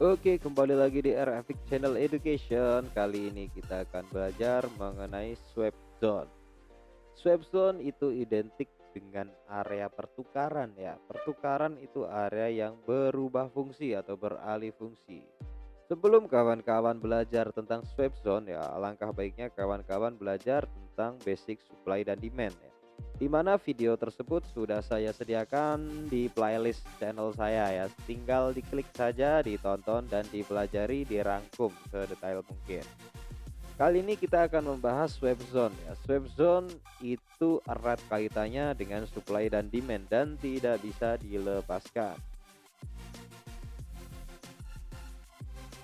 Oke, kembali lagi di RFX Channel Education. Kali ini kita akan belajar mengenai swap zone. Swap zone itu identik dengan area pertukaran ya. Pertukaran itu area yang berubah fungsi atau beralih fungsi. Sebelum kawan-kawan belajar tentang swap zone ya, alangkah baiknya kawan-kawan belajar tentang basic supply dan demand ya. Di mana video tersebut sudah saya sediakan di playlist channel saya ya. Tinggal diklik saja, ditonton dan dipelajari, dirangkum sedetail mungkin. Kali ini kita akan membahas swap zone ya. Swap zone itu erat kaitannya dengan supply dan demand dan tidak bisa dilepaskan.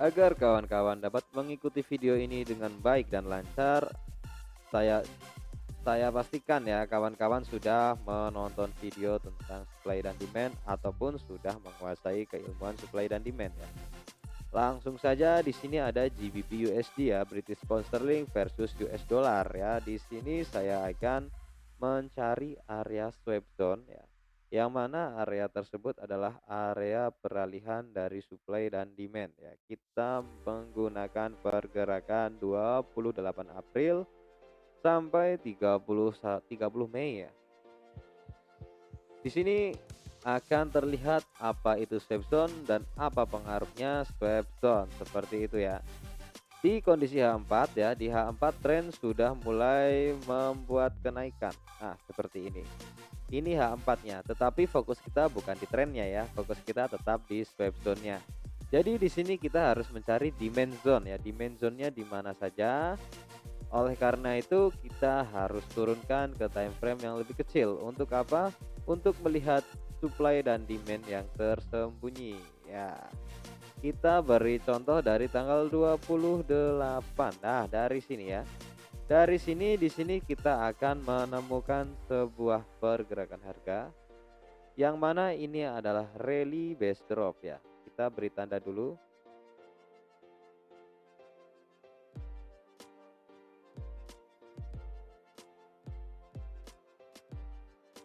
Agar kawan-kawan dapat mengikuti video ini dengan baik dan lancar, saya saya pastikan ya kawan-kawan sudah menonton video tentang supply dan demand ataupun sudah menguasai keilmuan supply dan demand ya. Langsung saja di sini ada GBP USD ya, British Pound Sterling versus US Dollar ya. Di sini saya akan mencari area swap zone ya. Yang mana area tersebut adalah area peralihan dari supply dan demand ya. Kita menggunakan pergerakan 28 April sampai 30 Mei ya. Di sini akan terlihat apa itu swap zone dan apa pengaruhnya swap zone, seperti itu ya. Di kondisi H4 ya, di H4 tren sudah mulai membuat kenaikan. Nah, seperti ini. Ini H4-nya, tetapi fokus kita bukan di trennya ya, fokus kita tetap di swap zone-nya. Jadi di sini kita harus mencari demand zone ya, demand zone-nya di mana saja. Oleh karena itu kita harus turunkan ke time frame yang lebih kecil. Untuk apa? Untuk melihat supply dan demand yang tersembunyi ya. Kita beri contoh dari tanggal 28. Nah, dari sini ya. Dari sini di sini kita akan menemukan sebuah pergerakan harga yang mana ini adalah rally base drop ya. Kita beri tanda dulu.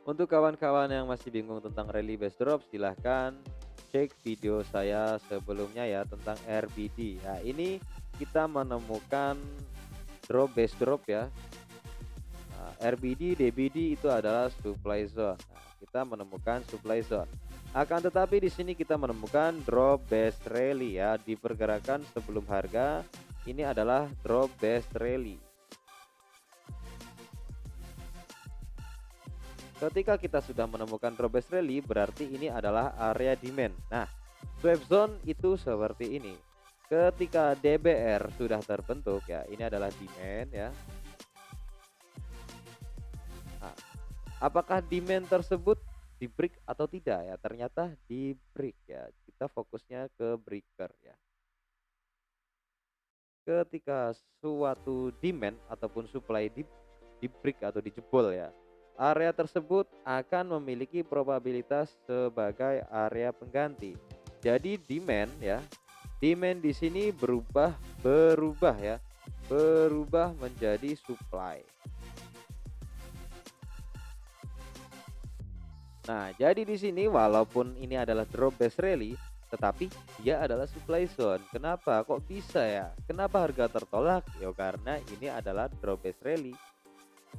Untuk kawan-kawan yang masih bingung tentang rally base drop, silahkan cek video saya sebelumnya ya tentang RBD. Nah, ini kita menemukan drop base drop ya. Nah, RBD, DBD itu adalah supply zone. Nah, kita menemukan supply zone. Akan tetapi di sini kita menemukan drop base rally ya, di pergerakan sebelum harga ini adalah drop base rally. Ketika kita sudah menemukan drop base rally, berarti ini adalah area demand. Nah, swap zone itu seperti ini. Ketika DBR sudah terbentuk ya, ini adalah demand ya. Nah, apakah demand tersebut di break atau tidak ya? Ternyata di break ya. Kita fokusnya ke breaker ya. Ketika suatu demand ataupun supply di break atau dijebol ya, area tersebut akan memiliki probabilitas sebagai area pengganti. Jadi demand ya, demand di sini berubah ya, berubah menjadi supply. Nah, jadi di sini walaupun ini adalah drop base rally, tetapi dia adalah supply zone. Kenapa? Kok bisa ya? Kenapa harga tertolak? Ya karena ini adalah drop base rally.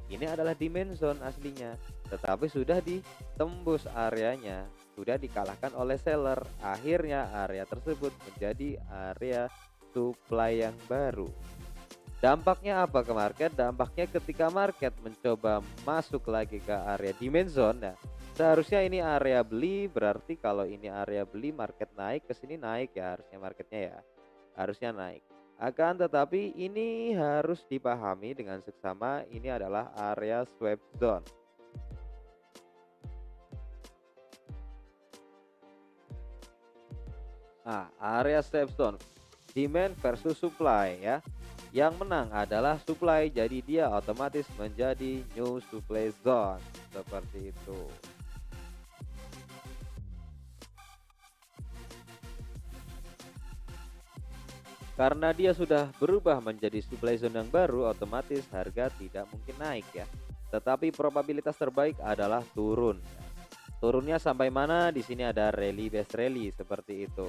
Ini adalah demand zone aslinya, tetapi sudah ditembus areanya, sudah dikalahkan oleh seller. Akhirnya area tersebut menjadi area supply yang baru. Dampaknya apa ke market? Dampaknya ketika market mencoba masuk lagi ke area demand zone, nah, seharusnya ini area beli, berarti kalau ini area beli market naik ke sini naik ya, harusnya marketnya ya. Harusnya naik. Akan tetapi ini harus dipahami dengan seksama, ini adalah area swap zone. Nah, area swap zone demand versus supply ya. Yang menang adalah supply, jadi dia otomatis menjadi new supply zone. Seperti itu. Karena dia sudah berubah menjadi supply zone yang baru, otomatis harga tidak mungkin naik ya. Tetapi probabilitas terbaik adalah turun. Turunnya sampai mana? Di sini ada rally base rally seperti itu.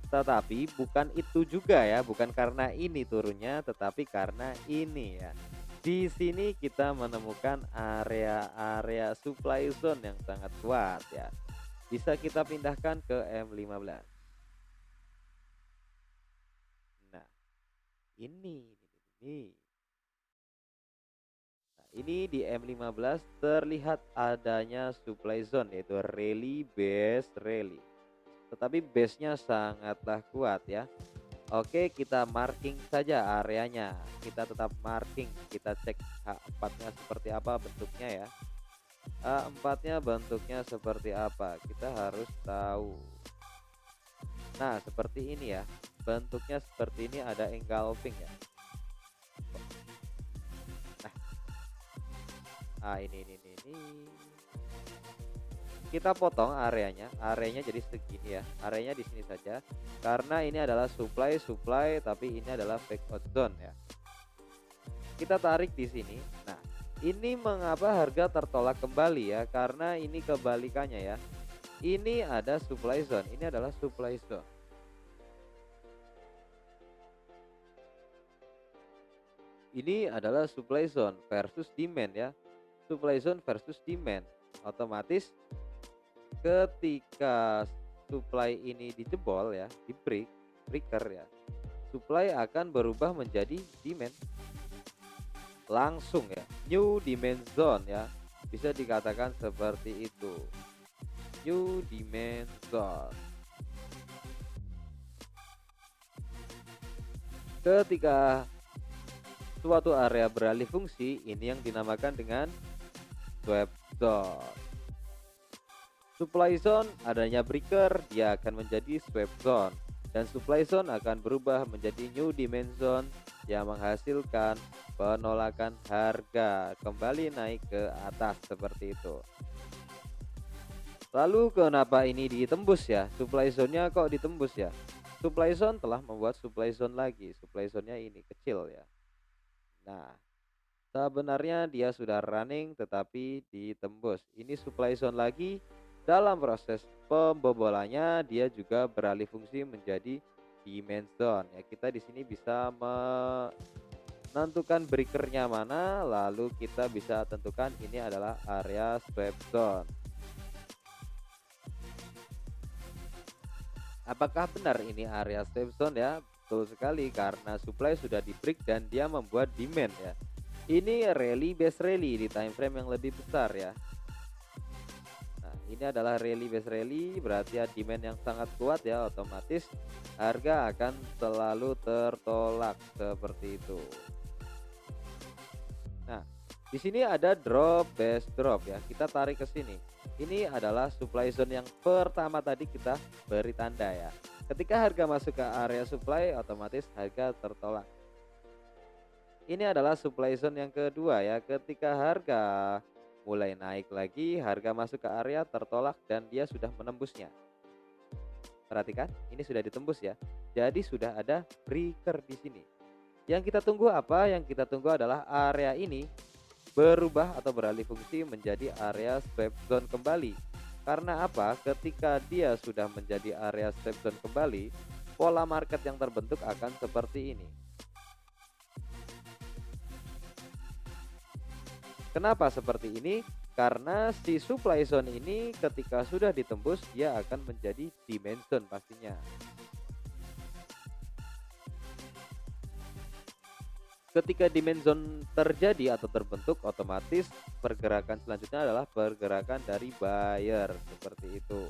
Tetapi bukan itu juga ya, bukan karena ini turunnya, tetapi karena ini ya. Di sini kita menemukan area-area supply zone yang sangat kuat ya. Bisa kita pindahkan ke M15. Nah, ini. Nah, ini di M15 terlihat adanya supply zone yaitu rally base rally. Tetapi base-nya sangatlah kuat ya. Oke, kita marking saja areanya. Kita tetap marking, kita cek H4-nya seperti apa bentuknya ya. H4-nya bentuknya seperti apa, kita harus tahu. Nah, seperti ini ya. Bentuknya seperti ini, ada engulfing ya. Nah, ini. Kita potong areanya jadi segini ya. Areanya di sini saja. Karena ini adalah supply, tapi ini adalah backout zone ya. Kita tarik di sini. Nah, ini mengapa harga tertolak kembali ya? Karena ini kebalikannya ya. Ini ada supply zone, ini adalah supply zone. Ini adalah supply zone versus demand ya. Supply zone versus demand. Otomatis ketika supply ini dijebol ya, di breaker ya, supply akan berubah menjadi demand langsung ya, new demand zone ya, bisa dikatakan seperti itu, new demand zone. Ketika suatu area beralih fungsi, ini yang dinamakan dengan swap zone. Supply zone adanya breaker, dia akan menjadi swap zone, dan supply zone akan berubah menjadi new demand zone yang menghasilkan penolakan harga kembali naik ke atas seperti itu. Lalu kenapa ini ditembus ya? Supply zone-nya kok ditembus ya? Supply zone telah membuat supply zone lagi. Supply zone-nya ini kecil ya. Nah, sebenarnya dia sudah running tetapi ditembus. Ini supply zone lagi. Dalam proses pembobolannya dia juga beralih fungsi menjadi demand zone. Ya, kita di sini bisa menentukan breakernya mana, lalu kita bisa tentukan ini adalah area swap zone. Apakah benar ini area swap zone ya? Betul sekali, karena supply sudah di break dan dia membuat demand ya. Ini rally base rally di time frame yang lebih besar ya. Nah, ini adalah rally base rally, berarti ya demand yang sangat kuat ya, otomatis harga akan selalu tertolak seperti itu. Nah, di sini ada drop base drop ya. Kita tarik ke sini. Ini adalah supply zone yang pertama tadi kita beri tanda ya. Ketika harga masuk ke area supply, otomatis harga tertolak. Ini adalah supply zone yang kedua ya. Ketika harga mulai naik lagi, harga masuk ke area tertolak dan dia sudah menembusnya. Perhatikan, ini sudah ditembus ya. Jadi sudah ada breaker di sini. Yang kita tunggu apa? Yang kita tunggu adalah area ini berubah atau beralih fungsi menjadi area swap zone kembali. Karena apa? Ketika dia sudah menjadi area swap zone kembali, pola market yang terbentuk akan seperti ini. Kenapa seperti ini? Karena si supply zone ini ketika sudah ditembus dia akan menjadi demand zone pastinya. Ketika demand zone terjadi atau terbentuk, otomatis pergerakan selanjutnya adalah pergerakan dari buyer seperti itu.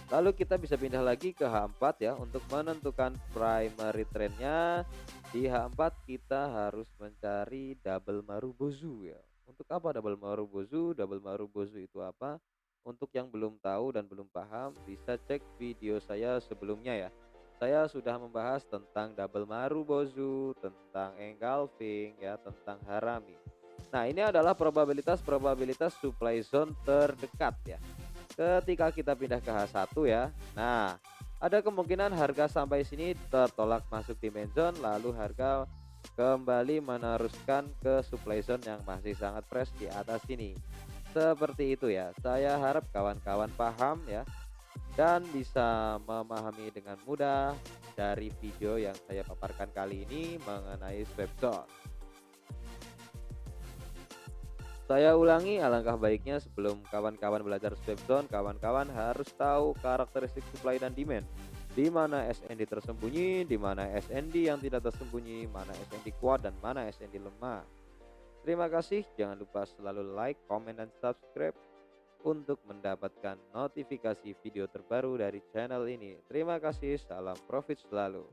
Lalu kita bisa pindah lagi ke H4 ya untuk menentukan primary trendnya. Di H4 kita harus mencari double marubozu ya. Untuk apa double marubozu? Double marubozu itu apa? Untuk yang belum tahu dan belum paham, bisa cek video saya sebelumnya ya. Saya sudah membahas tentang double marubozu, tentang engulfing ya, tentang harami. Nah, ini adalah probabilitas supply zone terdekat ya. Ketika kita pindah ke H1 ya. Nah, ada kemungkinan harga sampai sini tertolak masuk demand zone, lalu harga kembali meneruskan ke supply zone yang masih sangat fresh di atas sini. Seperti itu ya. Saya harap kawan-kawan paham ya. dan bisa memahami dengan mudah dari video yang saya paparkan kali ini mengenai Swapzone. Saya ulangi, alangkah baiknya sebelum kawan-kawan belajar Swapzone, kawan-kawan harus tahu karakteristik supply dan demand, di mana SND tersembunyi, di mana SND yang tidak tersembunyi, mana SND kuat dan mana SND lemah. Terima kasih, jangan lupa selalu like, komen, dan subscribe untuk mendapatkan notifikasi video terbaru dari channel ini. Terima kasih, salam profit selalu.